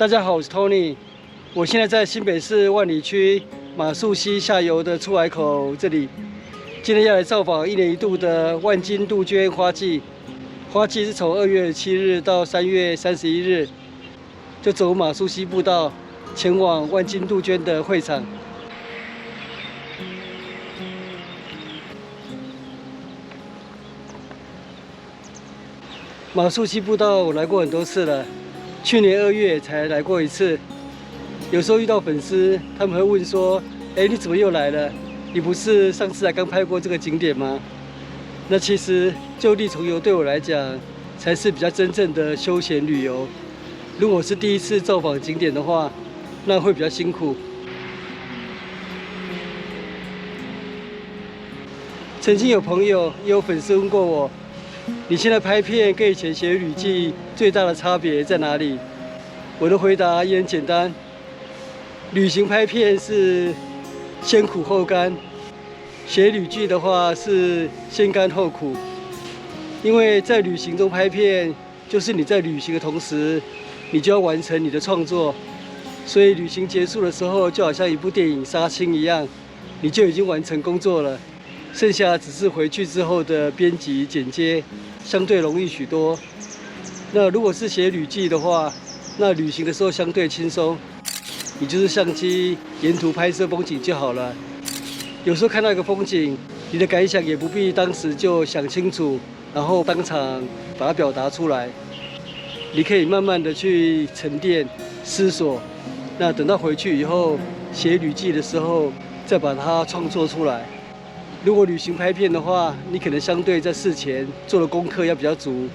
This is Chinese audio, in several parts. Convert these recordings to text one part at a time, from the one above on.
大家好，我是 Tony， 我现在在新北市万里区马术溪下游的出海口这里。今天要来造访1年1度的万金杜鹃花季。花季是从2月7日到3月31日，就走马术溪步道前往万金杜鹃的会场。马术溪步道我来过很多次了，去年2月才来过一次。有时候遇到粉丝，他们会问说：“哎，你怎么又来了？你不是上次才刚拍过这个景点吗？”那其实就地重游对我来讲，才是比较真正的休闲旅游。如果是第一次造访景点的话，那会比较辛苦。曾经有朋友也有粉丝问过我，你现在拍片跟以前写旅记最大的差别在哪里？我的回答也很简单，旅行拍片是先苦后甘，写旅记的话是先甘后苦。因为在旅行中拍片，就是你在旅行的同时，你就要完成你的创作，所以旅行结束的时候，就好像一部电影杀青一样，你就已经完成工作了。剩下只是回去之后的编辑剪接，相对容易许多。那如果是写旅记的话，那旅行的时候相对轻松，你就是相机沿途拍摄风景就好了。有时候看到一个风景，你的感想也不必当时就想清楚，然后当场把它表达出来。你可以慢慢的去沉淀、思索，那等到回去以后写旅记的时候，再把它创作出来。如果旅行拍片的话，你可能相对在事前做的功课要比较足。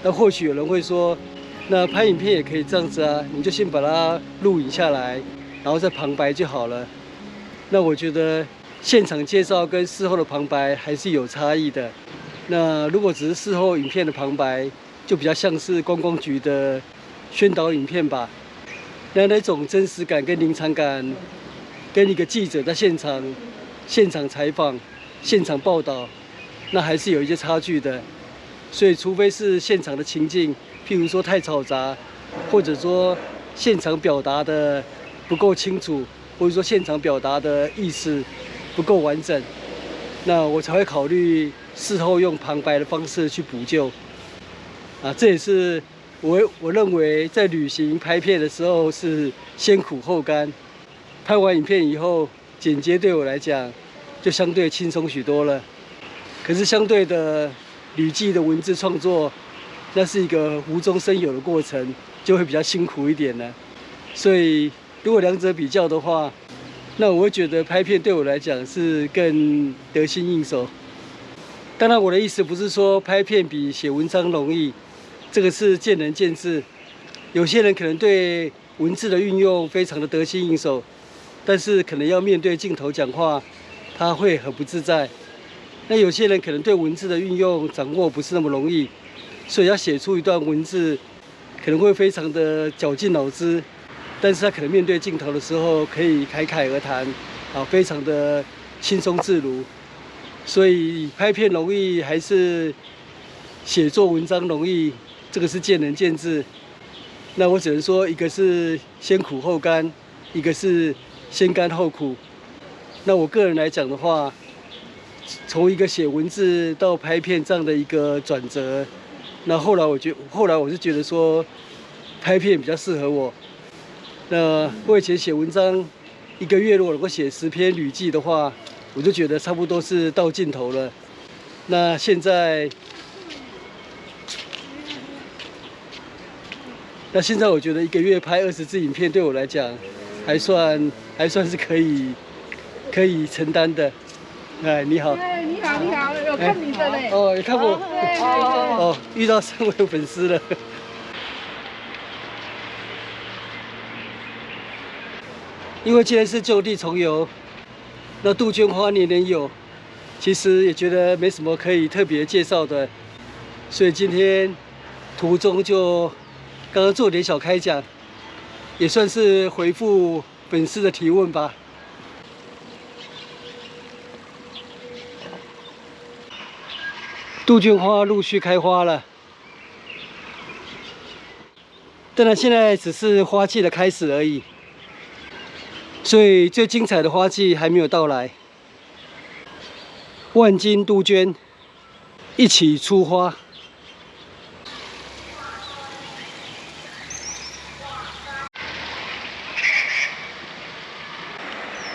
那或许有人会说，那拍影片也可以这样子啊，你就先把它录影下来，然后再旁白就好了。那我觉得现场介绍跟事后的旁白还是有差异的。那如果只是事后影片的旁白，就比较像是观光局的宣导影片吧。那种真实感跟临场感，跟一个记者在现场采访、现场报道，那还是有一些差距的。所以，除非是现场的情境，譬如说太嘈杂，或者说现场表达的不够清楚，或者说现场表达的意思不够完整，那我才会考虑事后用旁白的方式去补救。这也是我认为在旅行拍片的时候是先苦后甘。拍完影片以后，剪接对我来讲就相对轻松许多了。可是相对的，旅记的文字创作，那是一个无中生有的过程，就会比较辛苦一点了。所以如果两者比较的话，那我会觉得拍片对我来讲是更得心应手。当然，我的意思不是说拍片比写文章容易，这个是见仁见智。有些人可能对文字的运用非常的得心应手，但是可能要面对镜头讲话，他会很不自在。那有些人可能对文字的运用掌握不是那么容易，所以要写出一段文字，可能会非常的绞尽脑汁，但是他可能面对镜头的时候可以侃侃而谈，非常的轻松自如。所以拍片容易还是写作文章容易，这个是见仁见智。那我只能说，一个是先苦后甘，一个是先甘后苦。那我个人来讲的话，从一个写文字到拍片这样的一个转折，那后来我是觉得说，拍片比较适合我。那我以前写文章，1个月如果能够写10篇旅记的话，我就觉得差不多是到尽头了。那现在我觉得1个月拍20支影片对我来讲，还算是可以承担的。哎，你好。哎，你好，你好，有看你的嘞。哦，有看过。对。哦，遇到3位粉丝了。因为今天是就地重游，那杜鹃花年年有，其实也觉得没什么可以特别介绍的，所以今天途中就刚刚做点小开讲，也算是回复粉丝的提问吧。杜鹃花陆续开花了，当然，现在只是花季的开始而已，所以最精彩的花季还没有到来。万金杜鹃一起出花。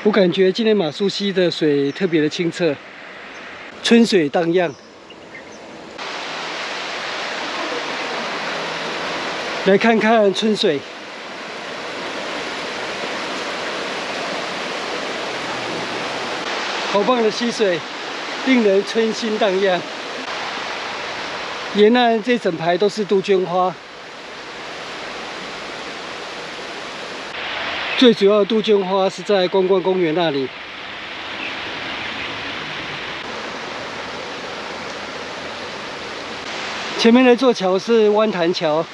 我感觉今天马术溪的水特别的清澈，春水荡漾。来看看春水，好棒的溪水，令人春心荡漾。沿岸这整排都是杜鹃花，最主要的杜鹃花是在观光公园那里。前面的座桥是湾潭桥，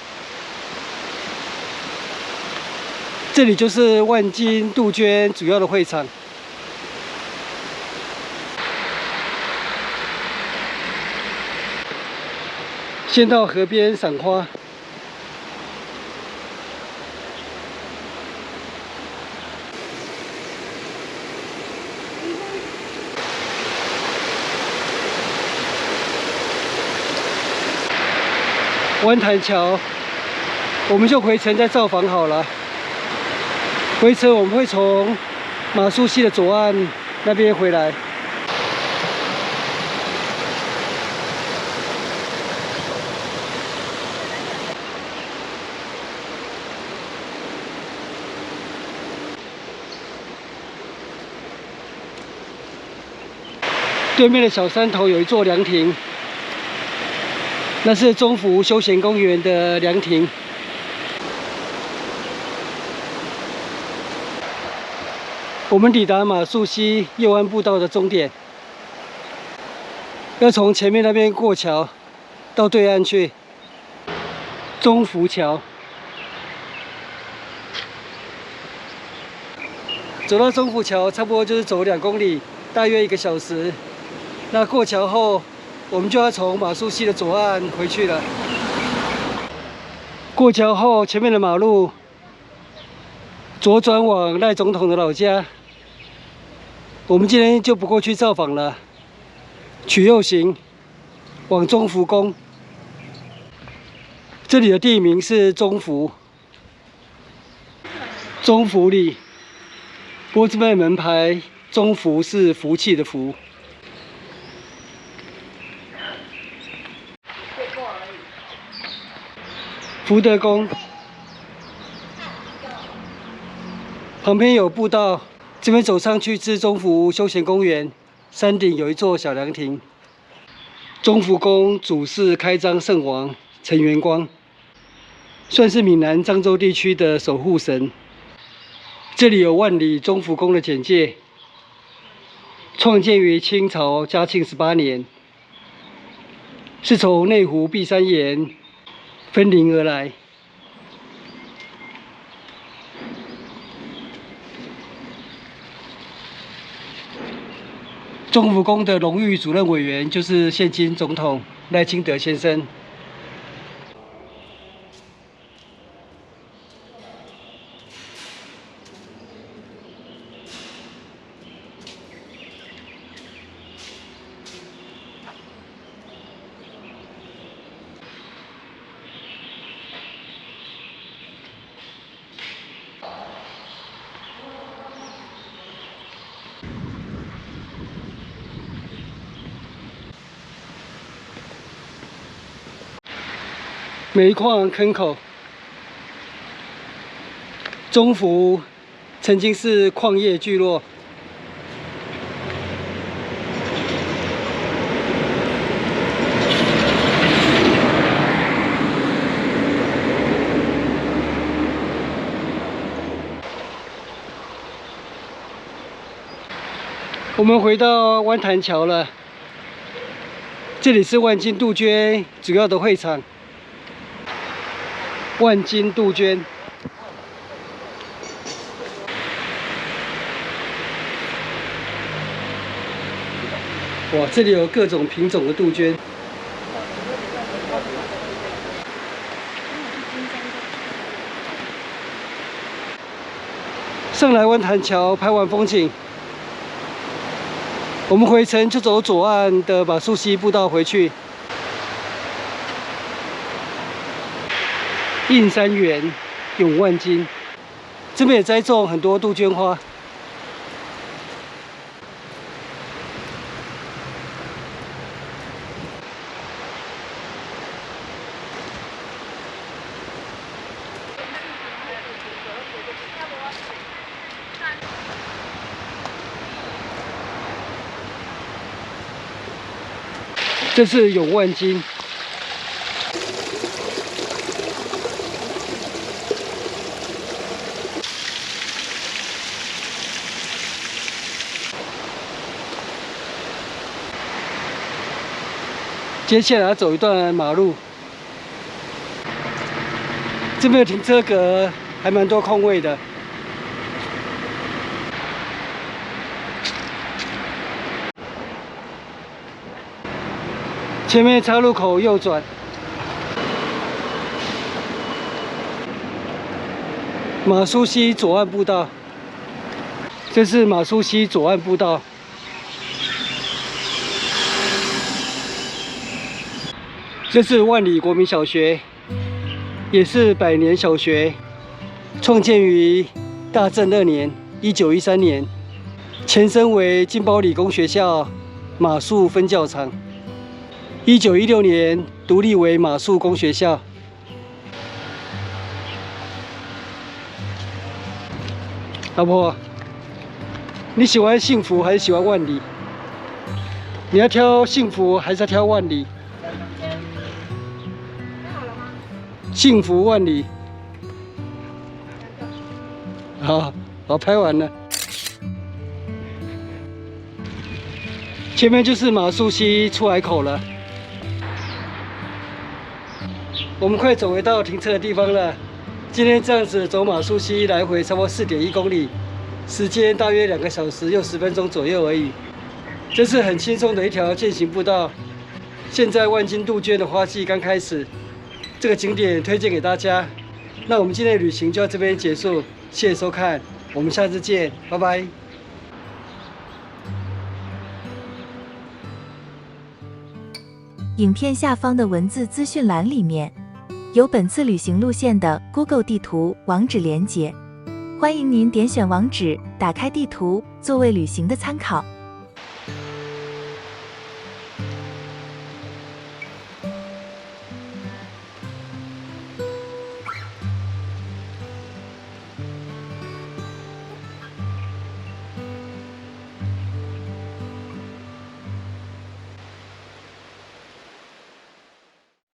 这里就是万金杜鹃主要的会场。先到河边赏花。湾潭桥，我们就回程再造访好了。回程我们会从马术溪的左岸那边回来。对面的小山头有一座凉亭。那是中福休闲公园的凉亭。我们抵达马术溪右岸步道的终点，要从前面那边过桥到对岸去。中福桥，走到中福桥差不多就是走2公里，大约1个小时。那过桥后，我们就要从马术溪的左岸回去了。过桥后，前面的马路左转往赖总统的老家。我们今天就不过去造访了，取右行往中福宫。这里的地名是中福，中福里波兹曼门牌中福是福气的福。福德宫旁边有步道，这边走上去至中福休闲公园，山顶有一座小凉亭。中福宫主祀开漳圣王陈元光，算是闽南漳州地区的守护神。这里有万里中福宫的简介，创建于清朝嘉庆18年，是从内湖碧山岩分灵而来。中福宫的荣誉主任委员就是现今总统赖清德先生。煤矿坑口，中福曾经是矿业聚落。我们回到湾潭桥了，这里是万金杜鹃主要的会场。万金杜鹃，哇，这里有各种品种的杜鹃。圣莱湾潭桥拍完风景，我们回程就走左岸的马术溪步道回去。映山园，永万金，这边也栽种很多杜鹃花。这是永万金。接下来要走一段马路，这边的停车格还蛮多空位的。前面岔路口右转，马术溪左岸步道。这是马术溪左岸步道。这是万里国民小学，也是百年小学，创建于大正2年（1913年），前身为金宝理工学校马术分教场。1916年独立为马术工学校。老婆，你喜欢幸福还是喜欢万里？你要挑幸福还是要挑万里？幸福万里。好，拍完了。前面就是马术溪出海口了。我们快走回到停车的地方了。今天这样子走马术溪来回差不多4.1公里，时间大约2个小时又10分钟左右而已。这是很轻松的一条健行步道。现在万金杜鹃的花季刚开始，这个景点推荐给大家。那我们今天的旅行就到这边结束，谢谢收看，我们下次见，拜拜。影片下方的文字资讯栏里面有本次旅行路线的 Google 地图网址连结，欢迎您点选网址，打开地图作为旅行的参考。